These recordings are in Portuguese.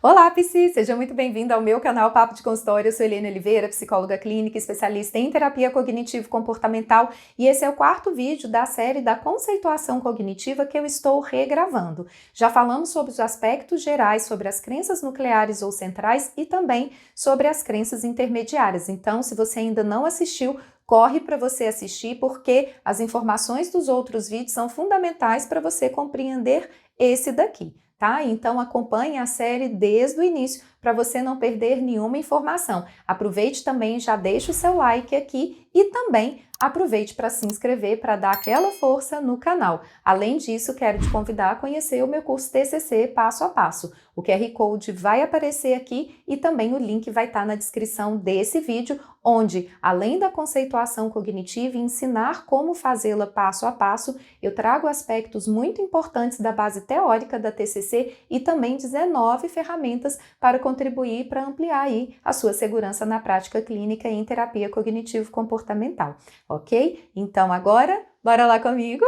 Olá, Psi! Seja muito bem-vindo ao meu canal Papo de Consultório. Eu sou Helene Oliveira, psicóloga clínica, especialista em terapia cognitivo-comportamental, e esse é o quarto vídeo da série da conceituação cognitiva que eu estou regravando. Já falamos sobre os aspectos gerais, sobre as crenças nucleares ou centrais e também sobre as crenças intermediárias. Então, se você ainda não assistiu, corre para você assistir, porque as informações dos outros vídeos são fundamentais para você compreender esse daqui. Tá? Então acompanhe a série desde o início para você não perder nenhuma informação. Aproveite também, já deixa o seu like aqui e também aproveite para se inscrever para dar aquela força no canal. Além disso, quero te convidar a conhecer o meu curso TCC Passo a Passo. O QR Code vai aparecer aqui e também o link vai estar na descrição desse vídeo, onde, além da conceituação cognitiva e ensinar como fazê-la passo a passo, eu trago aspectos muito importantes da base teórica da TCC e também 19 ferramentas para contribuir para ampliar aí a sua segurança na prática clínica em terapia cognitivo-comportamental, ok? Então agora, bora lá comigo?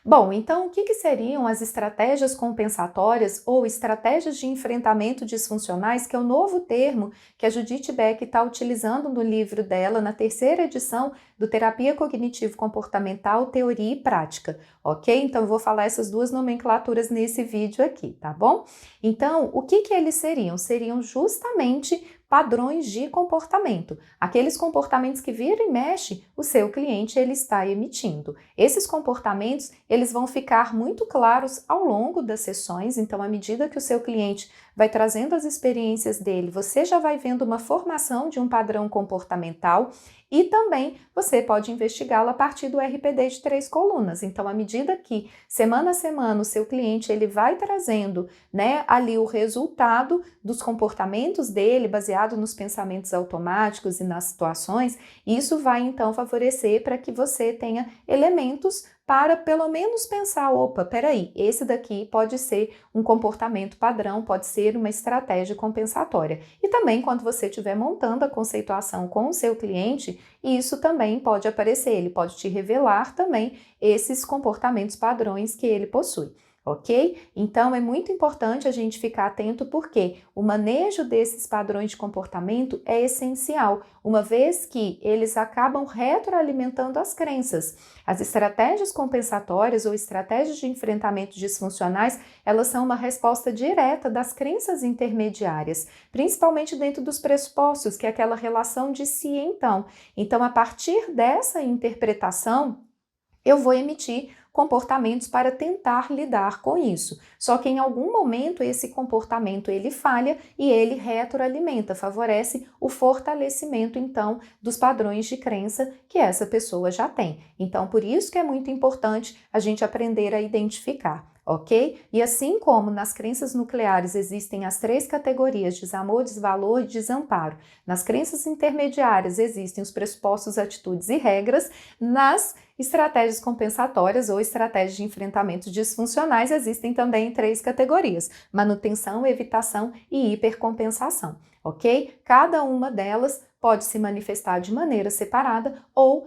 Bom, então o que seriam as estratégias compensatórias ou estratégias de enfrentamento disfuncionais, que é o novo termo que a Judith Beck está utilizando no livro dela, na terceira edição do Terapia Cognitivo-Comportamental, Teoria e Prática, ok? Então eu vou falar essas duas nomenclaturas nesse vídeo aqui, tá bom? Então, o que eles seriam? Seriam justamente padrões de comportamento, aqueles comportamentos que vira e mexe o seu cliente ele está emitindo. Esses comportamentos eles vão ficar muito claros ao longo das sessões, então à medida que o seu cliente vai trazendo as experiências dele, você já vai vendo uma formação de um padrão comportamental e também você pode investigá-lo a partir do RPD de 3 colunas. Então, à medida que semana a semana o seu cliente ele vai trazendo, né, ali o resultado dos comportamentos dele, baseado nos pensamentos automáticos e nas situações, isso vai então favorecer para que você tenha elementos para pelo menos pensar, opa, peraí, esse daqui pode ser um comportamento padrão, pode ser uma estratégia compensatória. E também quando você estiver montando a conceituação com o seu cliente, isso também pode aparecer, ele pode te revelar também esses comportamentos padrões que ele possui. Ok? Então é muito importante a gente ficar atento porque o manejo desses padrões de comportamento é essencial, uma vez que eles acabam retroalimentando as crenças. As estratégias compensatórias ou estratégias de enfrentamento disfuncionais, elas são uma resposta direta das crenças intermediárias, principalmente dentro dos pressupostos, que é aquela relação de si e então. Então, a partir dessa interpretação, eu vou emitir comportamentos para tentar lidar com isso. Só que em algum momento esse comportamento ele falha e ele retroalimenta, favorece o fortalecimento então dos padrões de crença que essa pessoa já tem. Então por isso que é muito importante a gente aprender a identificar. Ok? E assim como nas crenças nucleares existem as 3 categorias, desamor, desvalor e desamparo, nas crenças intermediárias existem os pressupostos, atitudes e regras, nas estratégias compensatórias ou estratégias de enfrentamento disfuncionais existem também 3 categorias, manutenção, evitação e hipercompensação, ok? Cada uma delas pode se manifestar de maneira separada ou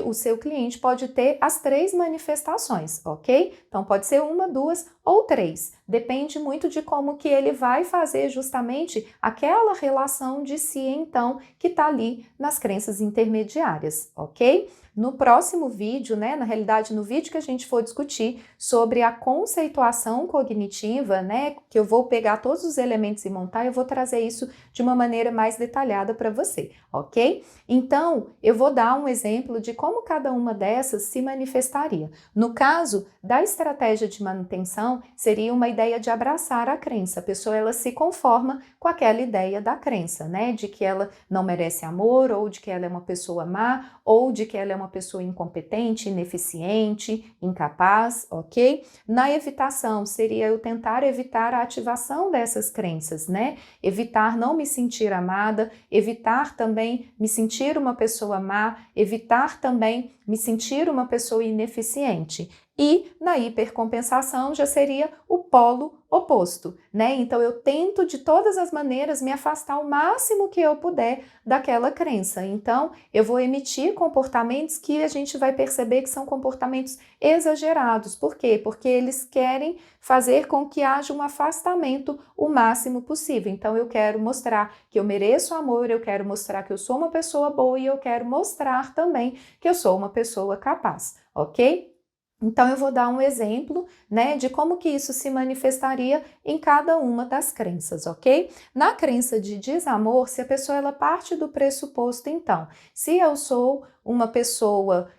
o seu cliente pode ter as 3 manifestações, ok? Então pode ser 1, 2 ou 3, depende muito de como que ele vai fazer justamente aquela relação de si então que está ali nas crenças intermediárias, ok? No próximo vídeo, né, na realidade no vídeo que a gente for discutir sobre a conceituação cognitiva, né, que eu vou pegar todos os elementos e montar, eu vou trazer isso de uma maneira mais detalhada para você, ok? Então, eu vou dar um exemplo de como cada uma dessas se manifestaria. No caso da estratégia de manutenção, seria uma ideia de abraçar a crença. A pessoa, ela se conforma com aquela ideia da crença, né, de que ela não merece amor, ou de que ela é uma pessoa má, ou de que ela é uma pessoa incompetente, ineficiente, incapaz, ok? Na evitação, seria eu tentar evitar a ativação dessas crenças, né? Evitar não me sentir amada, evitar também me sentir uma pessoa má, evitar também me sentir uma pessoa ineficiente. E na hipercompensação já seria o polo oposto, né? Então eu tento de todas as maneiras me afastar o máximo que eu puder daquela crença. Então eu vou emitir comportamentos que a gente vai perceber que são comportamentos exagerados. Por quê? Porque eles querem fazer com que haja um afastamento o máximo possível. Então eu quero mostrar que eu mereço amor, eu quero mostrar que eu sou uma pessoa boa e eu quero mostrar também que eu sou uma pessoa capaz, ok? Então eu vou dar um exemplo, né, de como que isso se manifestaria em cada uma das crenças, ok? Na crença de desamor, se a pessoa ela parte do pressuposto, então, se eu sou uma pessoa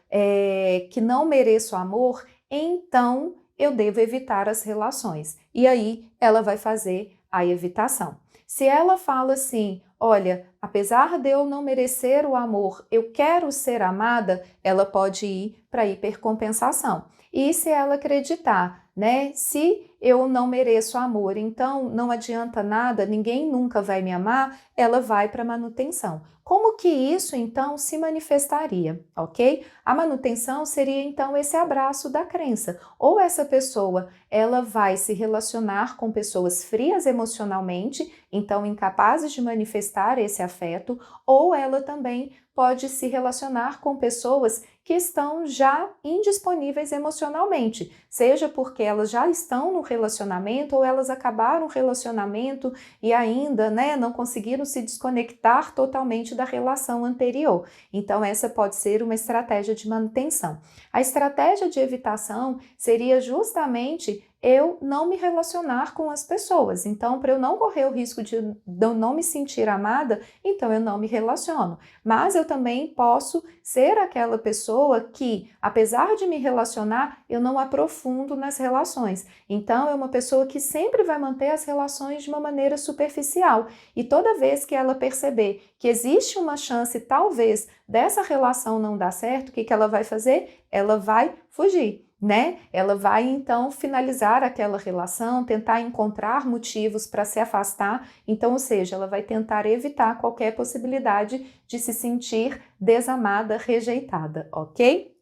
que não mereço amor, então eu devo evitar as relações. E aí ela vai fazer a evitação. Se ela fala assim, olha, apesar de eu não merecer o amor, eu quero ser amada, ela pode ir para a hipercompensação. E se ela acreditar, né, se eu não mereço amor, então não adianta nada, ninguém nunca vai me amar, ela vai para a manutenção. Como que isso, então, se manifestaria, ok? A manutenção seria, então, esse abraço da crença. Ou essa pessoa, ela vai se relacionar com pessoas frias emocionalmente, então incapazes de manifestar esse afeto, ou ela também pode se relacionar com pessoas que estão já indisponíveis emocionalmente, seja porque elas já estão no relacionamento ou elas acabaram o relacionamento e ainda, né, não conseguiram se desconectar totalmente da relação anterior. Então, essa pode ser uma estratégia de manutenção. A estratégia de evitação seria justamente eu não me relacionar com as pessoas. Então, para eu não correr o risco de eu não me sentir amada, então eu não me relaciono. Mas eu também posso ser aquela pessoa que, apesar de me relacionar, eu não aprofundo nas relações. Então, é uma pessoa que sempre vai manter as relações de uma maneira superficial. E toda vez que ela perceber que existe uma chance, talvez, dessa relação não dar certo, o que ela vai fazer? Ela vai fugir, né? Ela vai então finalizar aquela relação, tentar encontrar motivos para se afastar, então, ou seja, ela vai tentar evitar qualquer possibilidade de se sentir desamada, rejeitada, ok?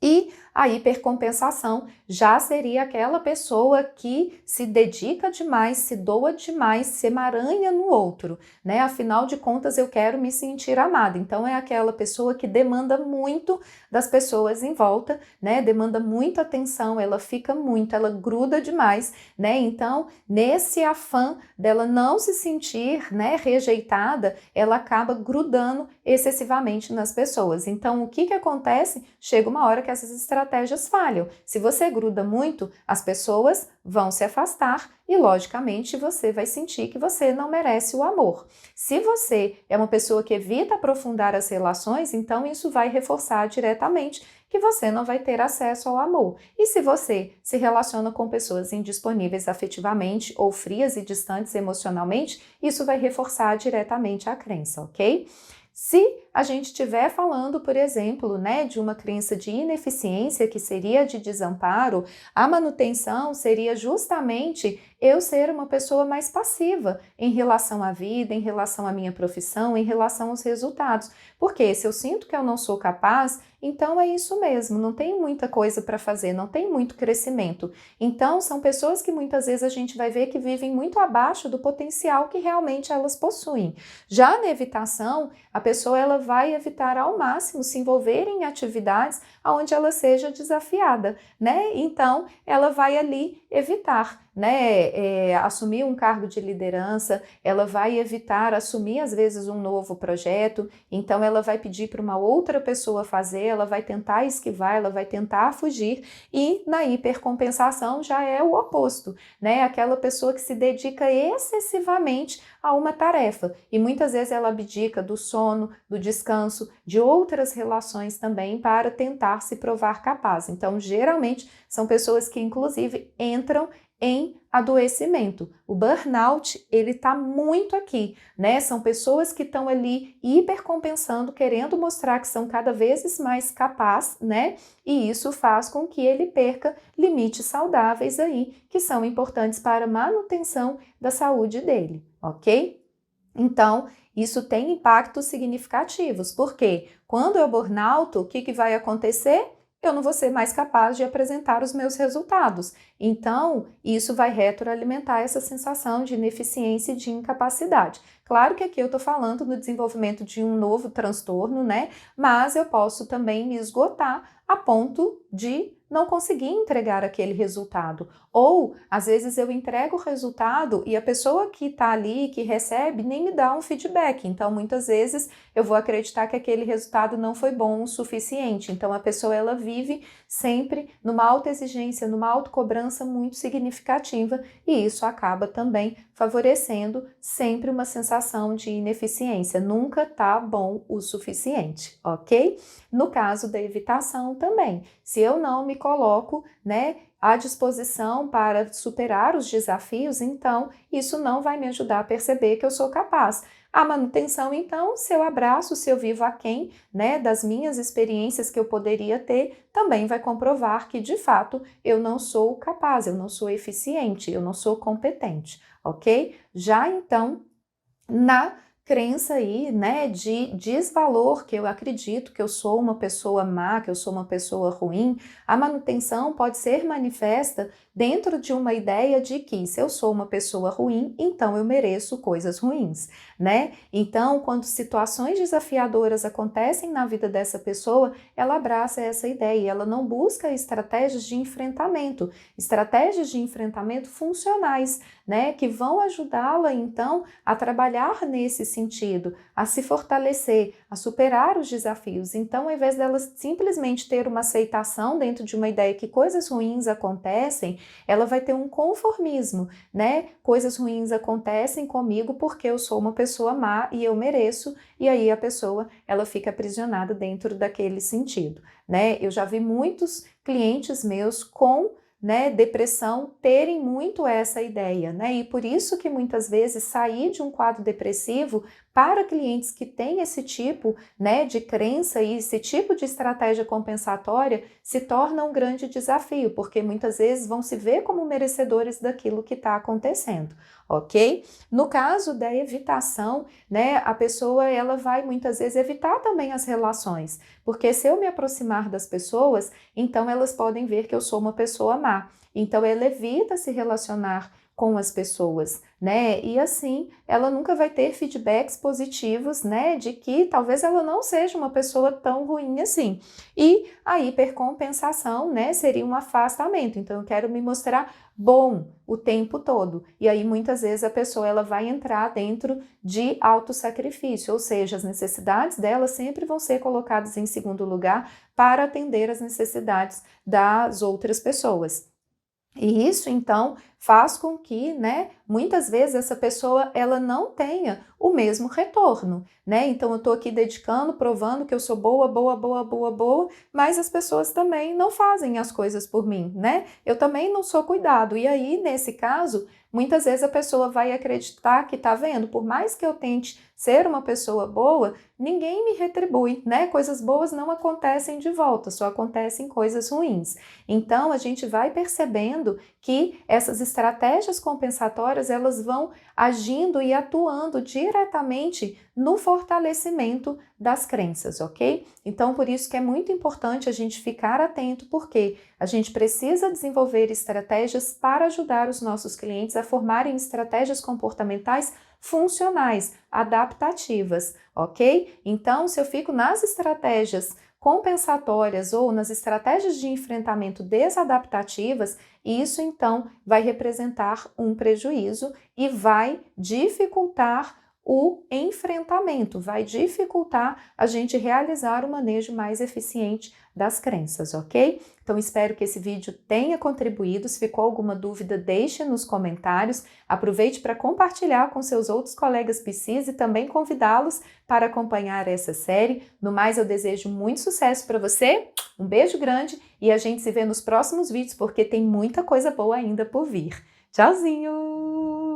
E a hipercompensação já seria aquela pessoa que se dedica demais, se doa demais, se emaranha no outro, né? Afinal de contas, eu quero me sentir amada. Então, é aquela pessoa que demanda muito das pessoas em volta, né? Demanda muita atenção, ela fica muito, ela gruda demais, né? Então, nesse afã dela não se sentir, né, rejeitada, ela acaba grudando excessivamente nas pessoas. Então, o que que acontece? Chega uma hora que essas estratégias falham. Se você gruda muito, as pessoas vão se afastar e, logicamente, você vai sentir que você não merece o amor. Se você é uma pessoa que evita aprofundar as relações, então isso vai reforçar diretamente que você não vai ter acesso ao amor. E se você se relaciona com pessoas indisponíveis afetivamente ou frias e distantes emocionalmente, isso vai reforçar diretamente a crença, ok? Se a gente estiver falando, por exemplo, né, de uma crença de ineficiência, que seria de desamparo, a manutenção seria justamente eu ser uma pessoa mais passiva em relação à vida, em relação à minha profissão, em relação aos resultados. Porque se eu sinto que eu não sou capaz, então é isso mesmo, não tem muita coisa para fazer, não tem muito crescimento. Então, são pessoas que muitas vezes a gente vai ver que vivem muito abaixo do potencial que realmente elas possuem. Já na evitação, a pessoa ela vai evitar ao máximo se envolver em atividades onde ela seja desafiada, né? Então, ela vai ali evitar, né? Assumir um cargo de liderança, ela vai evitar assumir, às vezes, um novo projeto, então ela vai pedir para uma outra pessoa fazer, ela vai tentar esquivar, ela vai tentar fugir, e na hipercompensação já é o oposto, né? Aquela pessoa que se dedica excessivamente a uma tarefa, e muitas vezes ela abdica do sono, do descanso, de outras relações também para tentar se provar capaz. Então, geralmente, são pessoas que, inclusive, entram em adoecimento. O burnout, ele tá muito aqui, né? São pessoas que estão ali hipercompensando, querendo mostrar que são cada vez mais capazes, né? E isso faz com que ele perca limites saudáveis aí, que são importantes para a manutenção da saúde dele, ok? Então, isso tem impactos significativos, porque quando eu burnout, o que vai acontecer? eu não vou ser mais capaz de apresentar os meus resultados. Então, isso vai retroalimentar essa sensação de ineficiência e de incapacidade. Claro que aqui eu estou falando no desenvolvimento de um novo transtorno, né? Mas eu posso também me esgotar a ponto de não conseguir entregar aquele resultado. Ou, às vezes, eu entrego o resultado e a pessoa que está ali, que recebe, nem me dá um feedback. Então, muitas vezes, eu vou acreditar que aquele resultado não foi bom o suficiente. Então, a pessoa, ela vive sempre numa autoexigência, numa autocobrança muito significativa e isso acaba também favorecendo sempre uma sensação de ineficiência. Nunca tá bom o suficiente, ok? No caso da evitação também, se eu não me coloco, né, à disposição para superar os desafios, então isso não vai me ajudar a perceber que eu sou capaz. A manutenção, então, se eu abraço, se eu vivo aquém, né, das minhas experiências que eu poderia ter, também vai comprovar que, de fato, eu não sou capaz, eu não sou eficiente, eu não sou competente, ok? Já então, na crença aí, né, de desvalor, que eu acredito que eu sou uma pessoa má, que eu sou uma pessoa ruim, a manutenção pode ser manifesta dentro de uma ideia de que se eu sou uma pessoa ruim, então eu mereço coisas ruins, né? Então, quando situações desafiadoras acontecem na vida dessa pessoa, ela abraça essa ideia e ela não busca estratégias de enfrentamento funcionais, né, que vão ajudá-la então a trabalhar nesse sentido, a se fortalecer, a superar os desafios. Então, ao invés dela simplesmente ter uma aceitação dentro de uma ideia que coisas ruins acontecem, ela vai ter um conformismo, né? Coisas ruins acontecem comigo porque eu sou uma pessoa má e eu mereço, e aí a pessoa, ela fica aprisionada dentro daquele sentido, né? Eu já vi muitos clientes meus com, né, depressão terem muito essa ideia, né? E por isso que muitas vezes sair de um quadro depressivo para clientes que têm esse tipo, né, de crença e esse tipo de estratégia compensatória se torna um grande desafio, porque muitas vezes vão se ver como merecedores daquilo que está acontecendo, ok? No caso da evitação, né, a pessoa ela vai muitas vezes evitar também as relações, porque se eu me aproximar das pessoas, então elas podem ver que eu sou uma pessoa má. Então ela evita se relacionar com as pessoas, né? E assim, ela nunca vai ter feedbacks positivos, né? De que talvez ela não seja uma pessoa tão ruim assim. E a hipercompensação, né? Seria um afastamento. Então, eu quero me mostrar bom o tempo todo. E aí, muitas vezes, a pessoa ela vai entrar dentro de autossacrifício, ou seja, as necessidades dela sempre vão ser colocadas em segundo lugar para atender as necessidades das outras pessoas. E isso, então, faz com que, né, muitas vezes essa pessoa, ela não tenha o mesmo retorno, né? Então, eu estou aqui dedicando, provando que eu sou boa, boa, boa, boa, boa, mas as pessoas também não fazem as coisas por mim, né? Eu também não sou cuidado. E aí, nesse caso, muitas vezes a pessoa vai acreditar que, tá vendo, por mais que eu tente ser uma pessoa boa, ninguém me retribui, né? Coisas boas não acontecem de volta, só acontecem coisas ruins. Então, a gente vai percebendo que essas estratégias compensatórias, elas vão agindo e atuando diretamente no fortalecimento das crenças, ok? Então, por isso que é muito importante a gente ficar atento, porque a gente precisa desenvolver estratégias para ajudar os nossos clientes a formarem estratégias comportamentais funcionais, adaptativas, ok? Então, se eu fico nas estratégias compensatórias ou nas estratégias de enfrentamento desadaptativas, isso então vai representar um prejuízo e vai dificultar o enfrentamento, vai dificultar a gente realizar o manejo mais eficiente das crenças, ok? Então, espero que esse vídeo tenha contribuído. Se ficou alguma dúvida, deixe nos comentários. Aproveite para compartilhar com seus outros colegas PCs e também convidá-los para acompanhar essa série. No mais, eu desejo muito sucesso para você, um beijo grande e a gente se vê nos próximos vídeos, porque tem muita coisa boa ainda por vir. Tchauzinho!